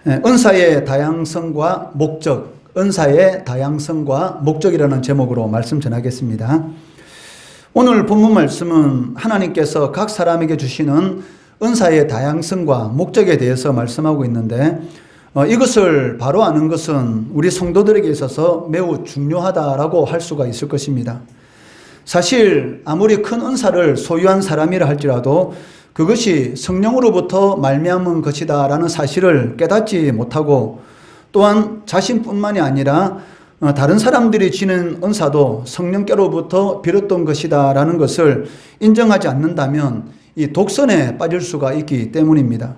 은사의 다양성과 목적, 은사의 다양성과 목적이라는 제목으로 말씀 전하겠습니다. 오늘 본문 말씀은 하나님께서 각 사람에게 주시는 은사의 다양성과 목적에 대해서 말씀하고 있는데, 이것을 바로 아는 것은 우리 성도들에게 있어서 매우 중요하다라고 할 수가 있을 것입니다. 사실 아무리 큰 은사를 소유한 사람이라 할지라도 그것이 성령으로부터 말미암은 것이다 라는 사실을 깨닫지 못하고, 또한 자신뿐만이 아니라 다른 사람들이 지닌 은사도 성령께로부터 비롯된 것이다 라는 것을 인정하지 않는다면 이 독선에 빠질 수가 있기 때문입니다.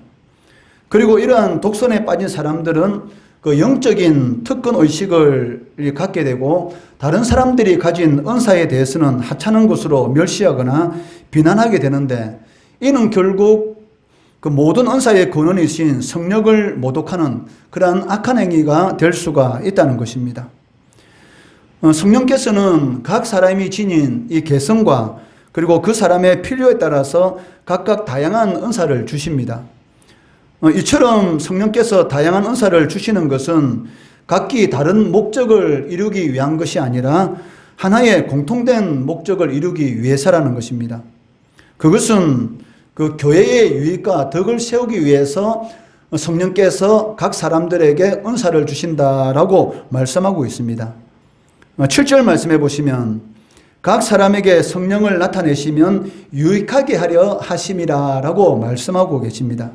그리고 이러한 독선에 빠진 사람들은 그 영적인 특권 의식을 갖게 되고, 다른 사람들이 가진 은사에 대해서는 하찮은 것으로 멸시하거나 비난하게 되는데, 이는 결국 그 모든 은사의 근원이신 성령을 모독하는 그러한 악한 행위가 될 수가 있다는 것입니다. 성령께서는 각 사람이 지닌 이 개성과 그리고 그 사람의 필요에 따라서 각각 다양한 은사를 주십니다. 이처럼 성령께서 다양한 은사를 주시는 것은 각기 다른 목적을 이루기 위한 것이 아니라 하나의 공통된 목적을 이루기 위해서라는 것입니다. 그것은 그 교회의 유익과 덕을 세우기 위해서 성령께서 각 사람들에게 은사를 주신다라고 말씀하고 있습니다. 7절 말씀해 보시면 각 사람에게 성령을 나타내시면 유익하게 하려 하심이라라고 말씀하고 계십니다.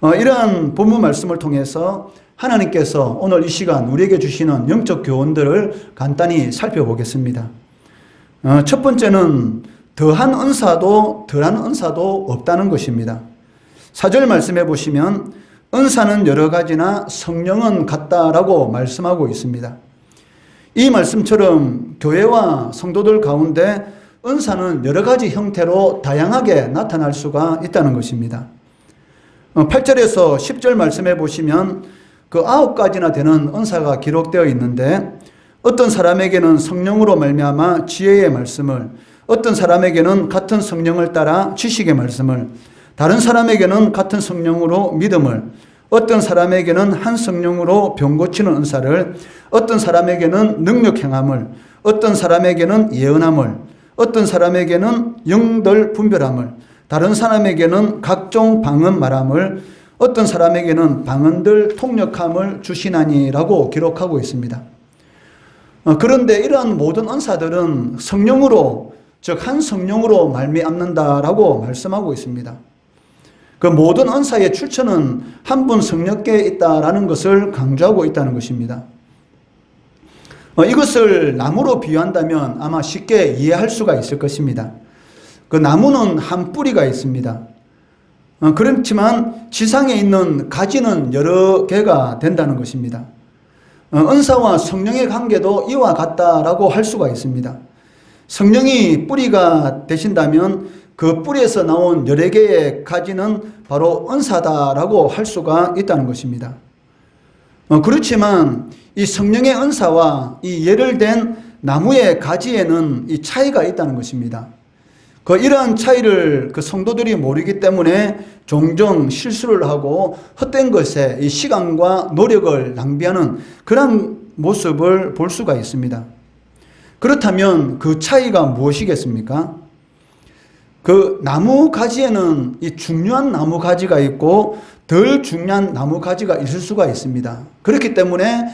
이러한 본문 말씀을 통해서 하나님께서 오늘 이 시간 우리에게 주시는 영적 교훈들을 간단히 살펴보겠습니다. 첫 번째는 더한 은사도 덜한 은사도 없다는 것입니다. 4절 말씀해 보시면 은사는 여러 가지나 성령은 같다라고 말씀하고 있습니다. 이 말씀처럼 교회와 성도들 가운데 은사는 여러 가지 형태로 다양하게 나타날 수가 있다는 것입니다. 8절에서 10절 말씀해 보시면 그 9가지나 되는 은사가 기록되어 있는데, 어떤 사람에게는 성령으로 말미암아 지혜의 말씀을, 어떤 사람에게는 같은 성령을 따라 지식의 말씀을, 다른 사람에게는 같은 성령으로 믿음을, 어떤 사람에게는 한 성령으로 병 고치는 은사를, 어떤 사람에게는 능력 행함을, 어떤 사람에게는 예언함을, 어떤 사람에게는 영들 분별함을, 다른 사람에게는 각종 방언 말함을, 어떤 사람에게는 방언들 통역함을 주시나니라고 기록하고 있습니다. 그런데 이러한 모든 은사들은 성령으로, 즉 한 성령으로 말미암는다라고 말씀하고 있습니다. 그 모든 은사의 출처는 한 분 성령께 있다라는 것을 강조하고 있다는 것입니다. 이것을 나무로 비유한다면 아마 쉽게 이해할 수가 있을 것입니다. 그 나무는 한 뿌리가 있습니다. 그렇지만 지상에 있는 가지는 여러 개가 된다는 것입니다. 은사와 성령의 관계도 이와 같다라고 할 수가 있습니다. 성령이 뿌리가 되신다면 그 뿌리에서 나온 여러 개의 가지는 바로 은사다라고 할 수가 있다는 것입니다. 그렇지만 이 성령의 은사와 이 예를 든 나무의 가지에는 이 차이가 있다는 것입니다. 이러한 차이를 성도들이 모르기 때문에 종종 실수를 하고 헛된 것에 이 시간과 노력을 낭비하는 그런 모습을 볼 수가 있습니다. 그렇다면 그 차이가 무엇이겠습니까? 그 나무 가지에는 이 중요한 나무 가지가 있고 덜 중요한 나무 가지가 있을 수가 있습니다. 그렇기 때문에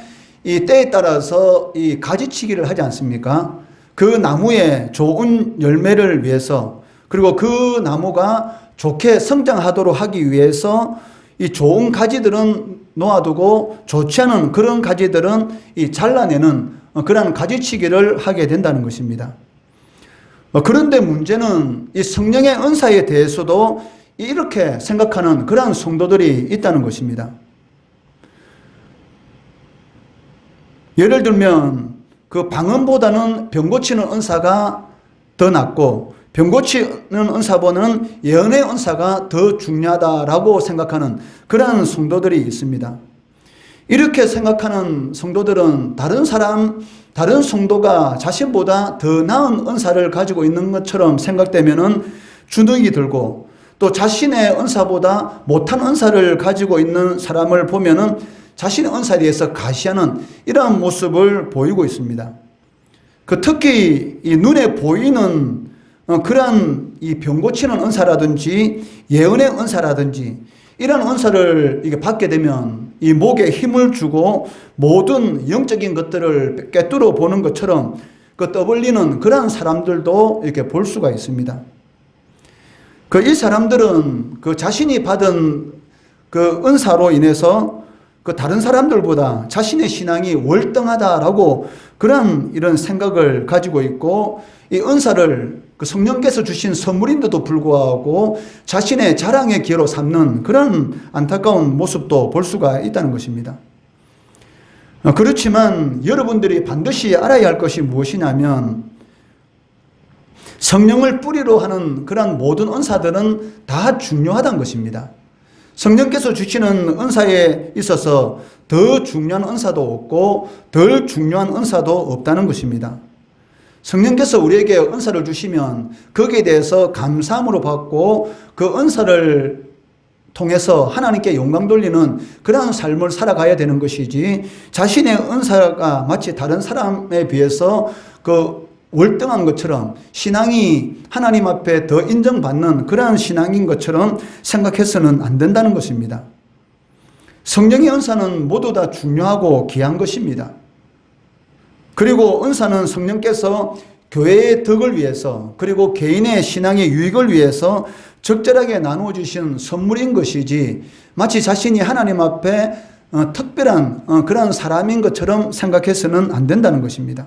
이 때에 따라서 이 가지치기를 하지 않습니까? 그 나무의 좋은 열매를 위해서, 그리고 그 나무가 좋게 성장하도록 하기 위해서 이 좋은 가지들은 놓아두고 좋지 않은 그런 가지들은 이 잘라내는 그런 가지치기를 하게 된다는 것입니다. 그런데 문제는 이 성령의 은사에 대해서도 이렇게 생각하는 그러한 성도들이 있다는 것입니다. 예를 들면 그 방언보다는 병 고치는 은사가 더 낫고, 병 고치는 은사보다는 예언의 은사가 더 중요하다라고 생각하는 그러한 성도들이 있습니다. 이렇게 생각하는 성도들은 다른 성도가 자신보다 더 나은 은사를 가지고 있는 것처럼 생각되면은 주눅이 들고, 또 자신의 은사보다 못한 은사를 가지고 있는 사람을 보면은 자신의 은사에 대해서 가시하는 이러한 모습을 보이고 있습니다. 특히 이 눈에 보이는 그러한 이 병 고치는 은사라든지 예언의 은사라든지 이런 은사를 이게 받게 되면 이 목에 힘을 주고 모든 영적인 것들을 꿰뚫어 보는 것처럼 떠벌리는 그런 사람들도 이렇게 볼 수가 있습니다. 이 사람들은 자신이 받은 은사로 인해서 다른 사람들보다 자신의 신앙이 월등하다라고 그런 이런 생각을 가지고 있고, 이 은사를 성령께서 주신 선물인데도 불구하고 자신의 자랑의 기회로 삼는 그런 안타까운 모습도 볼 수가 있다는 것입니다. 그렇지만 여러분들이 반드시 알아야 할 것이 무엇이냐면, 성령을 뿌리로 하는 그런 모든 은사들은 다 중요하다는 것입니다. 성령께서 주시는 은사에 있어서 더 중요한 은사도 없고 덜 중요한 은사도 없다는 것입니다. 성령께서 우리에게 은사를 주시면 거기에 대해서 감사함으로 받고 그 은사를 통해서 하나님께 영광 돌리는 그런 삶을 살아가야 되는 것이지, 자신의 은사가 마치 다른 사람에 비해서 월등한 것처럼 신앙이 하나님 앞에 더 인정받는 그러한 신앙인 것처럼 생각해서는 안 된다는 것입니다. 성령의 은사는 모두 다 중요하고 귀한 것입니다. 그리고 은사는 성령께서 교회의 덕을 위해서 그리고 개인의 신앙의 유익을 위해서 적절하게 나누어 주신 선물인 것이지, 마치 자신이 하나님 앞에 특별한 그런 사람인 것처럼 생각해서는 안 된다는 것입니다.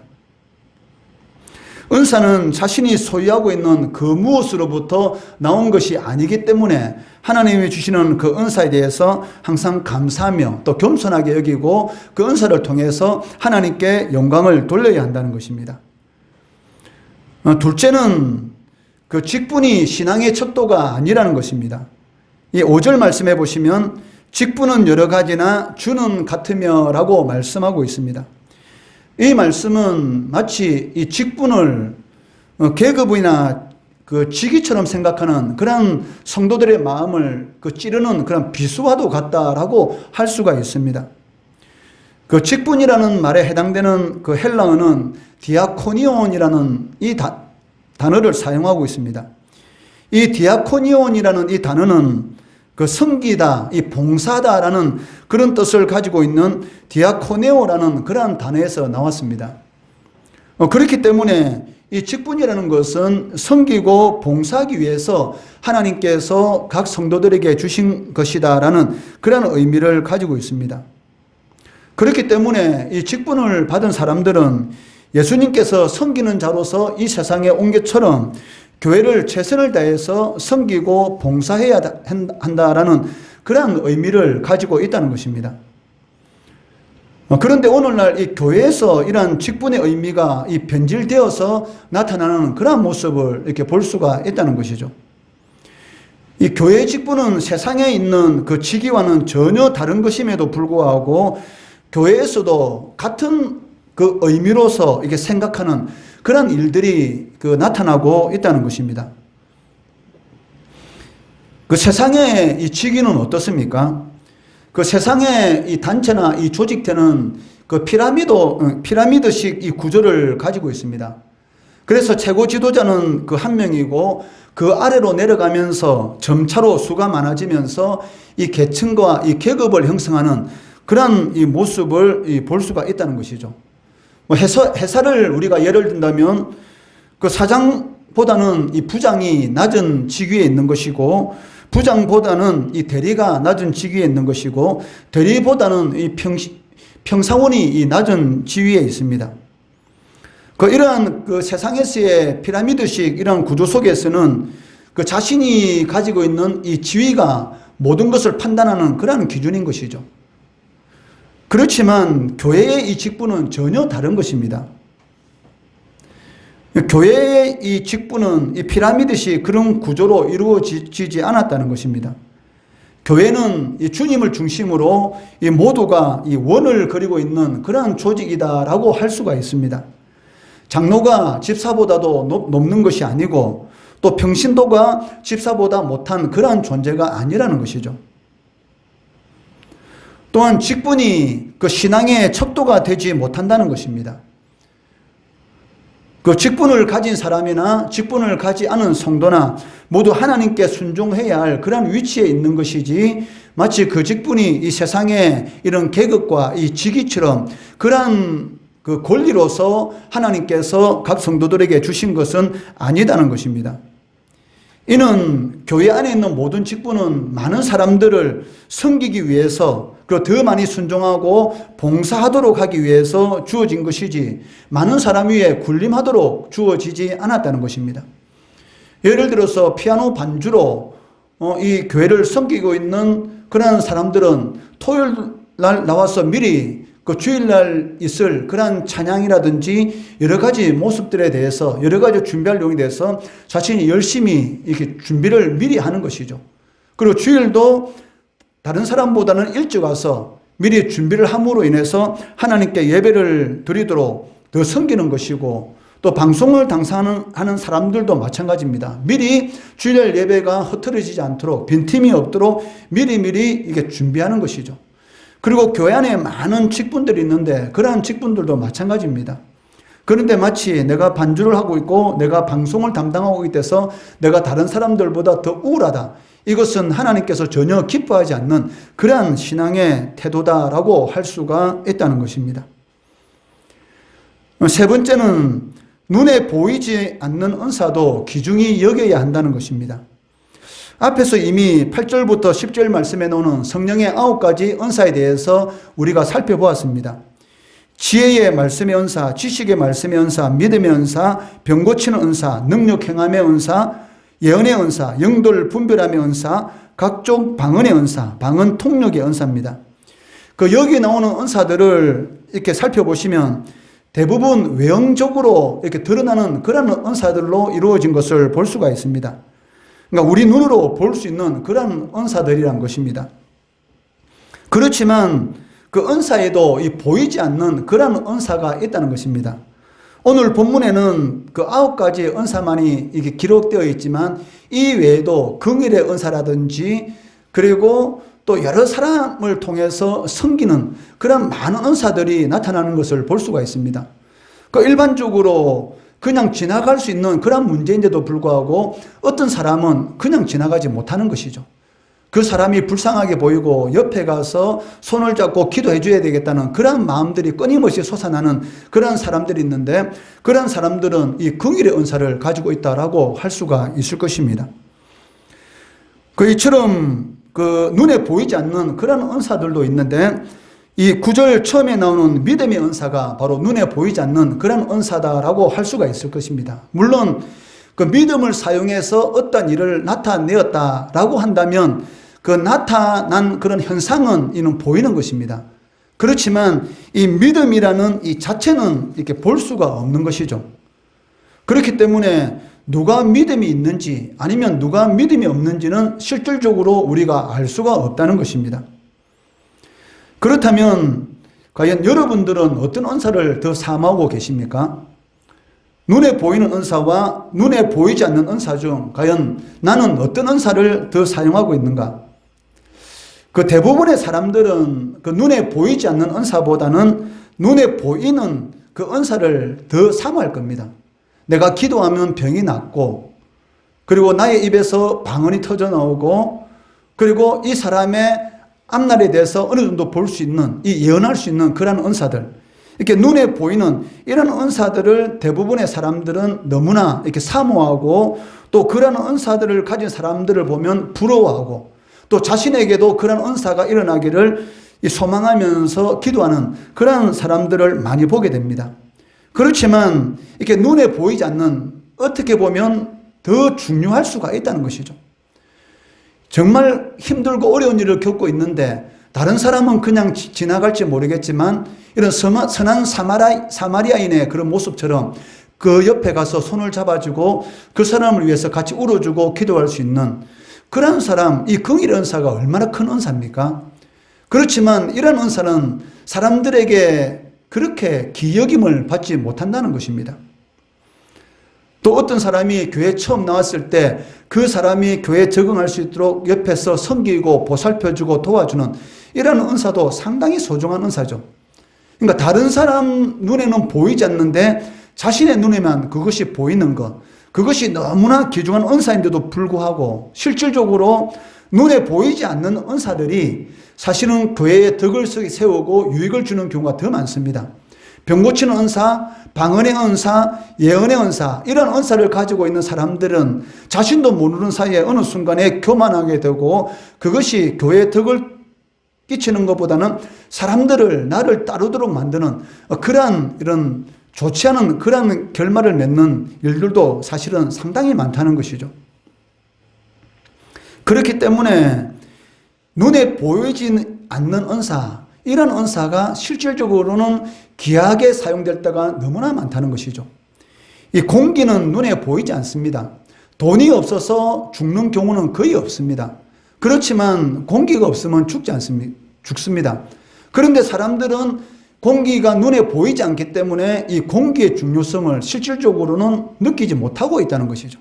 은사는 자신이 소유하고 있는 그 무엇으로부터 나온 것이 아니기 때문에 하나님이 주시는 그 은사에 대해서 항상 감사하며 또 겸손하게 여기고 그 은사를 통해서 하나님께 영광을 돌려야 한다는 것입니다. 둘째는 직분이 신앙의 척도가 아니라는 것입니다. 이 5절 말씀해 보시면 직분은 여러 가지나 주는 같으며 라고 말씀하고 있습니다. 이 말씀은 마치 이 직분을 계급이나 직위처럼 생각하는 그런 성도들의 마음을 찌르는 그런 비수와도 같다라고 할 수가 있습니다. 직분이라는 말에 해당되는 헬라어는 디아코니온이라는 이 단어를 사용하고 있습니다. 이 디아코니온이라는 이 단어는 섬기다, 이 봉사다라는 그런 뜻을 가지고 있는 디아코네오라는 그러한 단어에서 나왔습니다. 그렇기 때문에 이 직분이라는 것은 섬기고 봉사하기 위해서 하나님께서 각 성도들에게 주신 것이다라는 그런 의미를 가지고 있습니다. 그렇기 때문에 이 직분을 받은 사람들은 예수님께서 섬기는 자로서 이 세상에 온 것처럼 교회를 최선을 다해서 섬기고 봉사해야 한다라는 그런 의미를 가지고 있다는 것입니다. 그런데 오늘날 이 교회에서 이러한 직분의 의미가 이 변질되어서 나타나는 그런 모습을 이렇게 볼 수가 있다는 것이죠. 이 교회의 직분은 세상에 있는 그 직위와는 전혀 다른 것임에도 불구하고 교회에서도 같은 그 의미로서 이게 생각하는 그런 일들이 나타나고 있다는 것입니다. 세상의 이 직위는 어떻습니까? 세상의 이 단체나 이 조직체는 피라미드식 이 구조를 가지고 있습니다. 그래서 최고 지도자는 한 명이고 그 아래로 내려가면서 점차로 수가 많아지면서 이 계층과 이 계급을 형성하는 그런 이 모습을 볼 수가 있다는 것이죠. 회사를 우리가 예를 든다면 사장보다는 이 부장이 낮은 직위에 있는 것이고, 부장보다는 이 대리가 낮은 직위에 있는 것이고, 대리보다는 이 평사원이 이 낮은 지위에 있습니다. 이러한 세상에서의 피라미드식 이러한 구조 속에서는 자신이 가지고 있는 이 지위가 모든 것을 판단하는 그러한 기준인 것이죠. 그렇지만 교회의 이 직분은 전혀 다른 것입니다. 교회의 이 직분은 이 피라미드식 그런 구조로 이루어지지 않았다는 것입니다. 교회는 이 주님을 중심으로 이 모두가 이 원을 그리고 있는 그러한 조직이다라고 할 수가 있습니다. 장로가 집사보다도 높는 것이 아니고, 또 평신도가 집사보다 못한 그러한 존재가 아니라는 것이죠. 또한 직분이 그 신앙의 척도가 되지 못한다는 것입니다. 그 직분을 가진 사람이나 직분을 가지 않은 성도나 모두 하나님께 순종해야 할 그런 위치에 있는 것이지, 마치 그 직분이 이 세상의 이런 계급과 이 직위처럼 그러한 그 권리로서 하나님께서 각 성도들에게 주신 것은 아니다는 것입니다. 이는 교회 안에 있는 모든 직분은 많은 사람들을 섬기기 위해서, 그리고 더 많이 순종하고 봉사하도록 하기 위해서 주어진 것이지, 많은 사람 위에 군림하도록 주어지지 않았다는 것입니다. 예를 들어서 피아노 반주로 이 교회를 섬기고 있는 그런 사람들은 토요일 날 나와서 미리 그 주일날 있을 그런 찬양이라든지 여러 가지 모습들에 대해서, 여러 가지 준비할 내용에 대해서 자신이 열심히 이렇게 준비를 미리 하는 것이죠. 그리고 주일도 다른 사람보다는 일찍 와서 미리 준비를 함으로 인해서 하나님께 예배를 드리도록 더 섬기는 것이고, 또 방송을 당사하는 사람들도 마찬가지입니다. 미리 주일 예배가 흐트러지지 않도록, 빈틈이 없도록 미리미리 이게 준비하는 것이죠. 그리고 교회 안에 많은 직분들이 있는데 그러한 직분들도 마찬가지입니다. 그런데 마치 내가 반주를 하고 있고 내가 방송을 담당하고 있대서 내가 다른 사람들보다 더 우월하다, 이것은 하나님께서 전혀 기뻐하지 않는 그러한 신앙의 태도다라고 할 수가 있다는 것입니다. 세 번째는 눈에 보이지 않는 은사도 귀중히 여겨야 한다는 것입니다. 앞에서 이미 8절부터 10절 말씀에 나오는 성령의 9가지 은사에 대해서 우리가 살펴보았습니다. 지혜의 말씀의 은사, 지식의 말씀의 은사, 믿음의 은사, 병 고치는 은사, 능력 행함의 은사, 예언의 은사, 영도를 분별함의 은사, 각종 방언의 은사, 방언 통역의 은사입니다. 그 여기 나오는 은사들을 이렇게 살펴보시면 대부분 외형적으로 이렇게 드러나는 그런 은사들로 이루어진 것을 볼 수가 있습니다. 그러니까 우리 눈으로 볼 수 있는 그런 은사들이란 것입니다. 그렇지만 그 은사에도 이 보이지 않는 그런 은사가 있다는 것입니다. 오늘 본문에는 그 9가지 은사만이 이게 기록되어 있지만 이 외에도 긍휼의 은사라든지, 그리고 또 여러 사람을 통해서 섬기는 그런 많은 은사들이 나타나는 것을 볼 수가 있습니다. 그 일반적으로 그냥 지나갈 수 있는 그런 문제인데도 불구하고 어떤 사람은 그냥 지나가지 못하는 것이죠. 그 사람이 불쌍하게 보이고 옆에 가서 손을 잡고 기도해 줘야 되겠다는 그런 마음들이 끊임없이 솟아나는 그런 사람들이 있는데, 그런 사람들은 이 긍휼의 은사를 가지고 있다라고 할 수가 있을 것입니다. 이처럼 그 눈에 보이지 않는 그런 은사들도 있는데, 이 9절 처음에 나오는 믿음의 은사가 바로 눈에 보이지 않는 그런 은사다라고 할 수가 있을 것입니다. 물론 그 믿음을 사용해서 어떤 일을 나타내었다라고 한다면 그 나타난 그런 현상은 이는 보이는 것입니다. 그렇지만 이 믿음이라는 이 자체는 이렇게 볼 수가 없는 것이죠. 그렇기 때문에 누가 믿음이 있는지 아니면 누가 믿음이 없는지는 실질적으로 우리가 알 수가 없다는 것입니다. 그렇다면 과연 여러분들은 어떤 은사를 더 사모하고 계십니까? 눈에 보이는 은사와 눈에 보이지 않는 은사 중 과연 나는 어떤 은사를 더 사용하고 있는가? 그 대부분의 사람들은 그 눈에 보이지 않는 은사보다는 눈에 보이는 그 은사를 더 사모할 겁니다. 내가 기도하면 병이 낫고, 그리고 나의 입에서 방언이 터져 나오고, 그리고 이 사람의 앞날에 대해서 어느 정도 볼 수 있는, 이 예언할 수 있는 그런 은사들, 이렇게 눈에 보이는 이런 은사들을 대부분의 사람들은 너무나 이렇게 사모하고, 또 그런 은사들을 가진 사람들을 보면 부러워하고, 또 자신에게도 그런 은사가 일어나기를 소망하면서 기도하는 그런 사람들을 많이 보게 됩니다. 그렇지만 이렇게 눈에 보이지 않는, 어떻게 보면 더 중요할 수가 있다는 것이죠. 정말 힘들고 어려운 일을 겪고 있는데 다른 사람은 그냥 지나갈지 모르겠지만 이런 선한 사마리아인의 그런 모습처럼 그 옆에 가서 손을 잡아주고 그 사람을 위해서 같이 울어주고 기도할 수 있는 그런 사람, 이 긍휼의 은사가 얼마나 큰 은사입니까? 그렇지만 이런 은사는 사람들에게 그렇게 기여김을 받지 못한다는 것입니다. 또 어떤 사람이 교회 처음 나왔을 때 그 사람이 교회에 적응할 수 있도록 옆에서 섬기고 보살펴주고 도와주는 이런 은사도 상당히 소중한 은사죠. 그러니까 다른 사람 눈에는 보이지 않는데 자신의 눈에만 그것이 보이는 것, 그것이 너무나 귀중한 은사인데도 불구하고 실질적으로 눈에 보이지 않는 은사들이 사실은 교회에 덕을 세우고 유익을 주는 경우가 더 많습니다. 병 고치는 은사, 방언의 은사, 예언의 은사, 이런 은사를 가지고 있는 사람들은 자신도 모르는 사이에 어느 순간에 교만하게 되고 그것이 교회에 덕을 끼치는 것보다는 사람들을 나를 따르도록 만드는 그러한 이런 좋지 않은 그러한 결말을 맺는 일들도 사실은 상당히 많다는 것이죠. 그렇기 때문에 눈에 보이지 않는 은사, 이런 은사가 실질적으로는 귀하게 사용될 때가 너무나 많다는 것이죠. 이 공기는 눈에 보이지 않습니다. 돈이 없어서 죽는 경우는 거의 없습니다. 그렇지만 공기가 없으면 죽습니다. 그런데 사람들은 공기가 눈에 보이지 않기 때문에 이 공기의 중요성을 실질적으로는 느끼지 못하고 있다는 것이죠.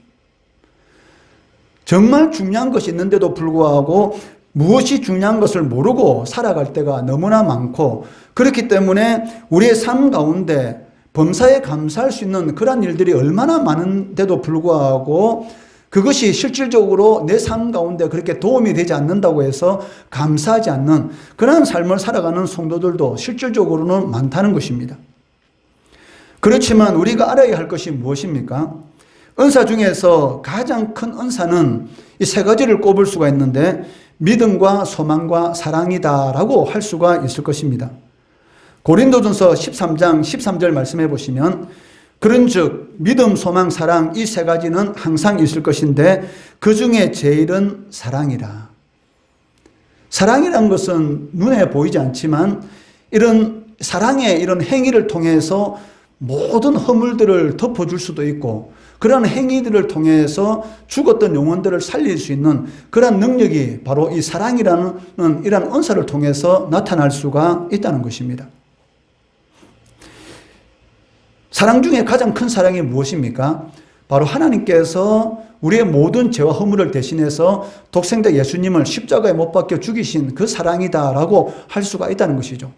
정말 중요한 것이 있는데도 불구하고 무엇이 중요한 것을 모르고 살아갈 때가 너무나 많고, 그렇기 때문에 우리의 삶 가운데 범사에 감사할 수 있는 그런 일들이 얼마나 많은데도 불구하고 그것이 실질적으로 내 삶 가운데 그렇게 도움이 되지 않는다고 해서 감사하지 않는 그런 삶을 살아가는 성도들도 실질적으로는 많다는 것입니다. 그렇지만 우리가 알아야 할 것이 무엇입니까? 은사 중에서 가장 큰 은사는 이 세 가지를 꼽을 수가 있는데 믿음과 소망과 사랑이다라고 할 수가 있을 것입니다. 고린도전서 13장 13절 말씀해 보시면 그런즉 믿음, 소망, 사랑 이 세 가지는 항상 있을 것인데 그 중에 제일은 사랑이라. 사랑이란 것은 눈에 보이지 않지만 이런 사랑의 이런 행위를 통해서 모든 허물들을 덮어줄 수도 있고 그런 행위들을 통해서 죽었던 영혼들을 살릴 수 있는 그런 능력이 바로 이 사랑이라는 이런 은사를 통해서 나타날 수가 있다는 것입니다. 사랑 중에 가장 큰 사랑이 무엇입니까? 바로 하나님께서 우리의 모든 죄와 허물을 대신해서 독생자 예수님을 십자가에 못 박혀 죽이신 그 사랑이다라고 할 수가 있다는 것이죠.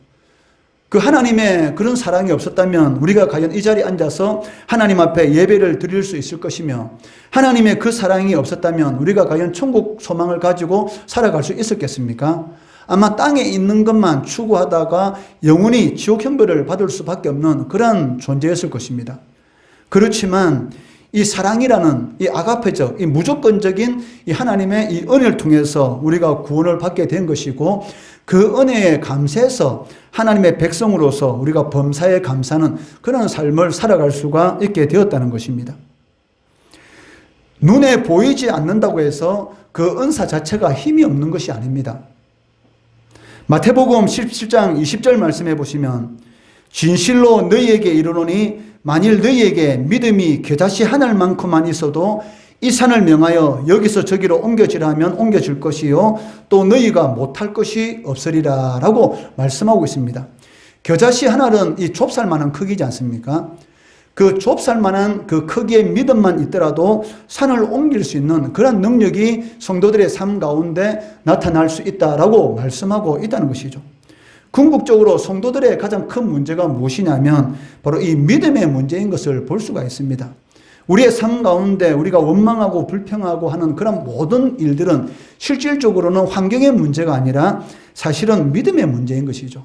그 하나님의 그런 사랑이 없었다면 우리가 과연 이 자리에 앉아서 하나님 앞에 예배를 드릴 수 있을 것이며, 하나님의 그 사랑이 없었다면 우리가 과연 천국 소망을 가지고 살아갈 수 있었겠습니까? 아마 땅에 있는 것만 추구하다가 영원히 지옥 형벌을 받을 수밖에 없는 그런 존재였을 것입니다. 그렇지만 이 사랑이라는 이 아가페적, 이 무조건적인 이 하나님의 이 은혜를 통해서 우리가 구원을 받게 된 것이고, 그 은혜에 감사해서 하나님의 백성으로서 우리가 범사에 감사하는 그런 삶을 살아갈 수가 있게 되었다는 것입니다. 눈에 보이지 않는다고 해서 그 은사 자체가 힘이 없는 것이 아닙니다. 마태복음 17장 20절 말씀해 보시면 진실로 너희에게 이르노니 만일 너희에게 믿음이 겨자씨 하늘만큼만 있어도 이 산을 명하여 여기서 저기로 옮겨지라 하면 옮겨질 것이요 또 너희가 못할 것이 없으리라 라고 말씀하고 있습니다. 겨자씨 하늘은 이 좁쌀만한 크기지 않습니까? 그 좁쌀만한 그 크기의 믿음만 있더라도 산을 옮길 수 있는 그런 능력이 성도들의 삶 가운데 나타날 수 있다라고 말씀하고 있다는 것이죠. 궁극적으로 성도들의 가장 큰 문제가 무엇이냐면 바로 이 믿음의 문제인 것을 볼 수가 있습니다. 우리의 삶 가운데 우리가 원망하고 불평하고 하는 그런 모든 일들은 실질적으로는 환경의 문제가 아니라 사실은 믿음의 문제인 것이죠.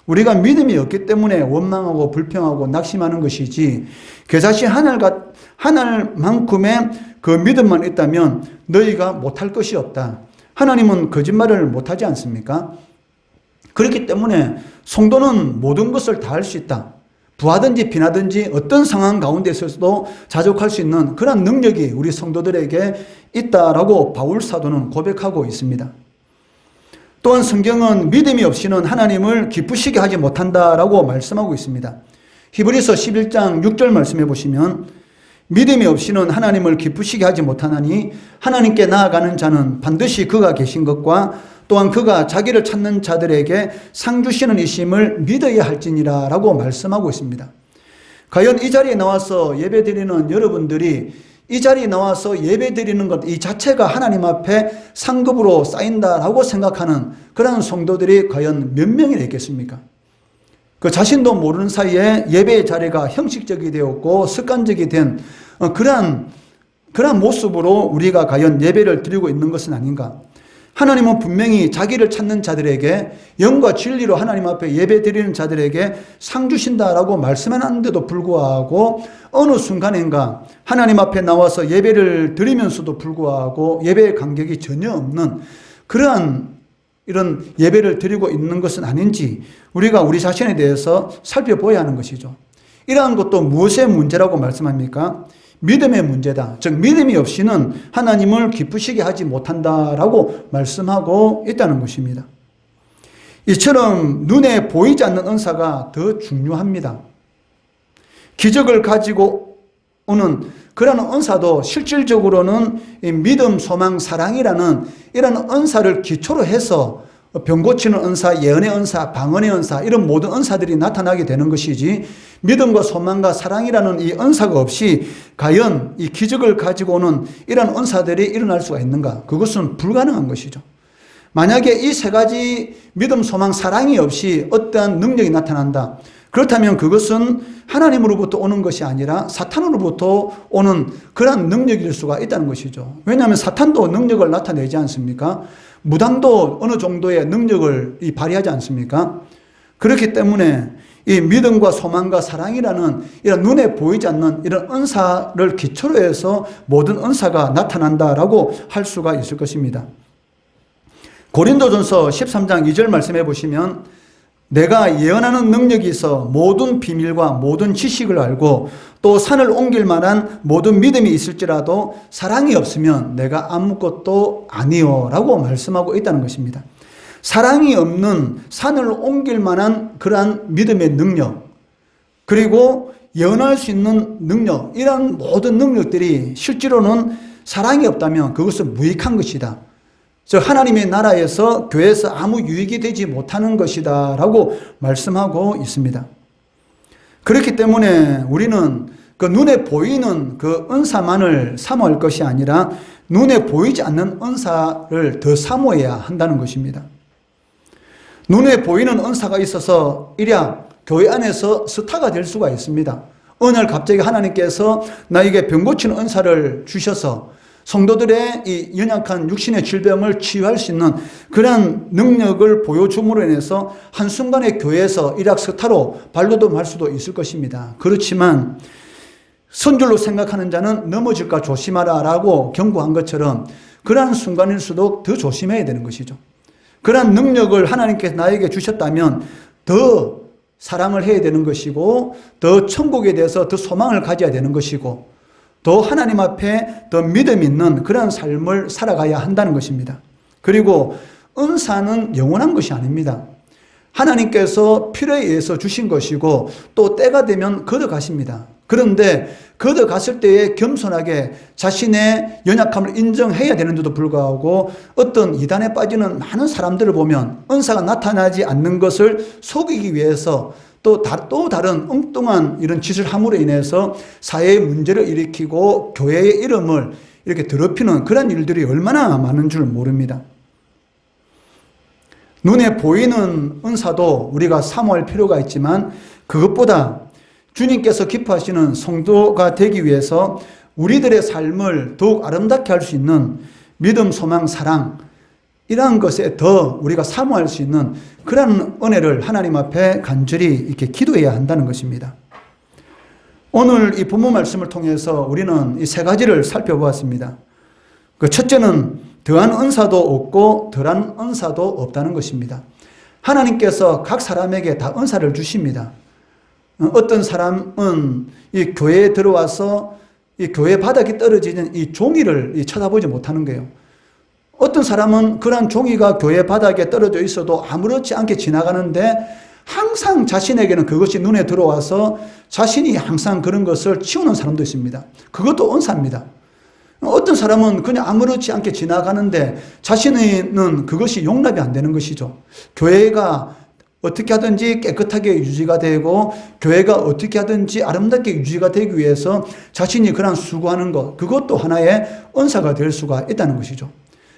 우리가 믿음이 없기 때문에 원망하고 불평하고 낙심하는 것이지, 겨자씨 하늘만큼의 그 믿음만 있다면 너희가 못할 것이 없다. 하나님은 거짓말을 못하지 않습니까? 그렇기 때문에 성도는 모든 것을 다 할 수 있다. 부하든지 비나든지 어떤 상황 가운데 있어서도 자족할 수 있는 그런 능력이 우리 성도들에게 있다라고 바울 사도는 고백하고 있습니다. 또한 성경은 믿음이 없이는 하나님을 기쁘시게 하지 못한다라고 말씀하고 있습니다. 히브리서 11장 6절 말씀해 보시면 믿음이 없이는 하나님을 기쁘시게 하지 못하나니 하나님께 나아가는 자는 반드시 그가 계신 것과 또한 그가 자기를 찾는 자들에게 상 주시는 이심을 믿어야 할지니라 라고 말씀하고 있습니다. 과연 이 자리에 나와서 예배 드리는 여러분들이 이 자리에 나와서 예배 드리는 것 이 자체가 하나님 앞에 상급으로 쌓인다라고 생각하는 그런 성도들이 과연 몇 명이나 있겠습니까? 그 자신도 모르는 사이에 예배의 자리가 형식적이 되었고 습관적이 된 그러한 모습으로 우리가 과연 예배를 드리고 있는 것은 아닌가? 하나님은 분명히 자기를 찾는 자들에게 영과 진리로 하나님 앞에 예배 드리는 자들에게 상 주신다라고 말씀해놨는데도 불구하고 어느 순간인가 하나님 앞에 나와서 예배를 드리면서도 불구하고 예배의 간격이 전혀 없는 그러한 이런 예배를 드리고 있는 것은 아닌지 우리가 우리 자신에 대해서 살펴봐야 하는 것이죠. 이러한 것도 무엇의 문제라고 말씀합니까? 믿음의 문제다. 즉 믿음이 없이는 하나님을 기쁘시게 하지 못한다라고 말씀하고 있다는 것입니다. 이처럼 눈에 보이지 않는 은사가 더 중요합니다. 기적을 가지고 오는 그런 은사도 실질적으로는 믿음, 소망, 사랑이라는 이런 은사를 기초로 해서 병 고치는 은사, 예언의 은사, 방언의 은사 이런 모든 은사들이 나타나게 되는 것이지 믿음과 소망과 사랑이라는 이 은사가 없이 과연 이 기적을 가지고 오는 이런 은사들이 일어날 수가 있는가? 그것은 불가능한 것이죠. 만약에 이 세 가지 믿음, 소망, 사랑이 없이 어떠한 능력이 나타난다. 그렇다면 그것은 하나님으로부터 오는 것이 아니라 사탄으로부터 오는 그런 능력일 수가 있다는 것이죠. 왜냐하면 사탄도 능력을 나타내지 않습니까? 무당도 어느 정도의 능력을 발휘하지 않습니까? 그렇기 때문에 이 믿음과 소망과 사랑이라는 이런 눈에 보이지 않는 이런 은사를 기초로 해서 모든 은사가 나타난다라고 할 수가 있을 것입니다. 고린도전서 13장 2절 말씀해 보시면 내가 예언하는 능력이 있어 모든 비밀과 모든 지식을 알고 또 산을 옮길 만한 모든 믿음이 있을지라도 사랑이 없으면 내가 아무것도 아니요 라고 말씀하고 있다는 것입니다. 사랑이 없는 산을 옮길 만한 그러한 믿음의 능력 그리고 예언할 수 있는 능력 이런 모든 능력들이 실제로는 사랑이 없다면 그것은 무익한 것이다. 즉 하나님의 나라에서 교회에서 아무 유익이 되지 못하는 것이다 라고 말씀하고 있습니다. 그렇기 때문에 우리는 그 눈에 보이는 그 은사만을 사모할 것이 아니라 눈에 보이지 않는 은사를 더 사모해야 한다는 것입니다. 눈에 보이는 은사가 있어서 일약 교회 안에서 스타가 될 수가 있습니다. 어느 날 갑자기 하나님께서 나에게 병 고치는 은사를 주셔서 성도들의 이 연약한 육신의 질병을 치유할 수 있는 그런 능력을 보여줌으로 인해서 한순간에 교회에서 일약 스타로 발돋움할 수도 있을 것입니다. 그렇지만 선줄로 생각하는 자는 넘어질까 조심하라 라고 경고한 것처럼 그러한 순간일수록 더 조심해야 되는 것이죠. 그러한 능력을 하나님께서 나에게 주셨다면 더 사랑을 해야 되는 것이고 더 천국에 대해서 더 소망을 가져야 되는 것이고 더 하나님 앞에 더 믿음 있는 그런 삶을 살아가야 한다는 것입니다. 그리고 은사는 영원한 것이 아닙니다. 하나님께서 필요에 의해서 주신 것이고 또 때가 되면 걷어가십니다. 그런데 걷어갔을 때에 겸손하게 자신의 연약함을 인정해야 되는데도 불구하고 어떤 이단에 빠지는 많은 사람들을 보면 은사가 나타나지 않는 것을 속이기 위해서 또 다른 엉뚱한 이런 짓을 함으로 인해서 사회에 문제를 일으키고 교회의 이름을 이렇게 더럽히는 그런 일들이 얼마나 많은 줄 모릅니다. 눈에 보이는 은사도 우리가 사모할 필요가 있지만 그것보다 주님께서 기뻐하시는 성도가 되기 위해서 우리들의 삶을 더욱 아름답게 할 수 있는 믿음, 소망, 사랑 이러한 것에 더 우리가 사모할 수 있는 그런 은혜를 하나님 앞에 간절히 이렇게 기도해야 한다는 것입니다. 오늘 이 본문 말씀을 통해서 우리는 이 세 가지를 살펴보았습니다. 그 첫째는 더한 은사도 없고 덜한 은사도 없다는 것입니다. 하나님께서 각 사람에게 다 은사를 주십니다. 어떤 사람은 이 교회에 들어와서 이 교회 바닥이 떨어지는 이 종이를 쳐다보지 못하는 거예요. 어떤 사람은 그러한 종이가 교회 바닥에 떨어져 있어도 아무렇지 않게 지나가는데 항상 자신에게는 그것이 눈에 들어와서 자신이 항상 그런 것을 치우는 사람도 있습니다. 그것도 은사입니다. 어떤 사람은 그냥 아무렇지 않게 지나가는데 자신은 그것이 용납이 안 되는 것이죠. 교회가 어떻게 하든지 깨끗하게 유지가 되고 교회가 어떻게 하든지 아름답게 유지가 되기 위해서 자신이 그런 수고하는 것, 그것도 하나의 은사가 될 수가 있다는 것이죠.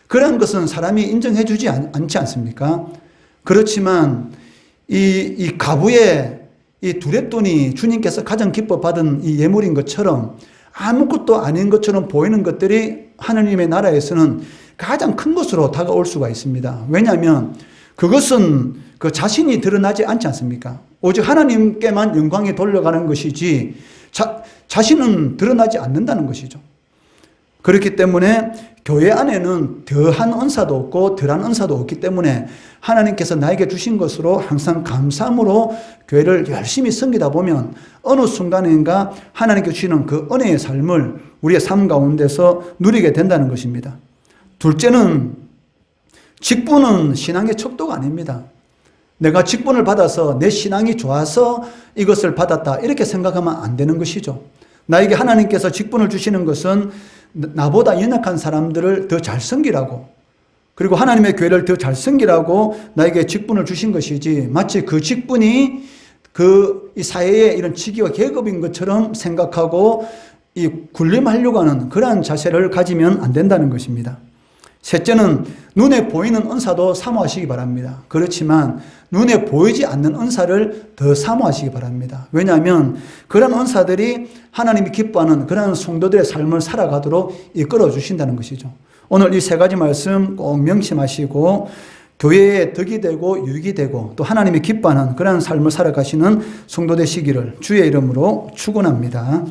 그런 것은 사람이 인정해 주지 않지 않습니까? 그렇지만 이 가부의 이 두랫돈이 주님께서 가장 기뻐 받은 이 예물인 것처럼 아무것도 아닌 것처럼 보이는 것들이 하느님의 나라에서는 가장 큰 것으로 다가올 수가 있습니다. 왜냐하면 그것은 그 자신이 드러나지 않지 않습니까? 오직 하나님께만 영광이 돌려가는 것이지 자신은 드러나지 않는다는 것이죠. 그렇기 때문에 교회 안에는 더한 은사도 없고 덜한 은사도 없기 때문에 하나님께서 나에게 주신 것으로 항상 감사함으로 교회를 열심히 섬기다 보면 어느 순간인가 하나님께 주시는 그 은혜의 삶을 우리의 삶 가운데서 누리게 된다는 것입니다. 둘째는 직분은 신앙의 척도가 아닙니다. 내가 직분을 받아서 내 신앙이 좋아서 이것을 받았다 이렇게 생각하면 안 되는 것이죠. 나에게 하나님께서 직분을 주시는 것은 나보다 연약한 사람들을 더 잘 섬기라고, 그리고 하나님의 교회를 더 잘 섬기라고 나에게 직분을 주신 것이지, 마치 그 직분이 이 사회의 이런 직위와 계급인 것처럼 생각하고 이 군림하려고 하는 그러한 자세를 가지면 안 된다는 것입니다. 셋째는 눈에 보이는 은사도 사모하시기 바랍니다. 그렇지만 눈에 보이지 않는 은사를 더 사모하시기 바랍니다. 왜냐하면 그런 은사들이 하나님이 기뻐하는 그런 성도들의 삶을 살아가도록 이끌어 주신다는 것이죠. 오늘 이 세 가지 말씀 꼭 명심하시고 교회에 덕이 되고 유익이 되고 또 하나님이 기뻐하는 그런 삶을 살아가시는 성도 되시기를 주의 이름으로 축원합니다.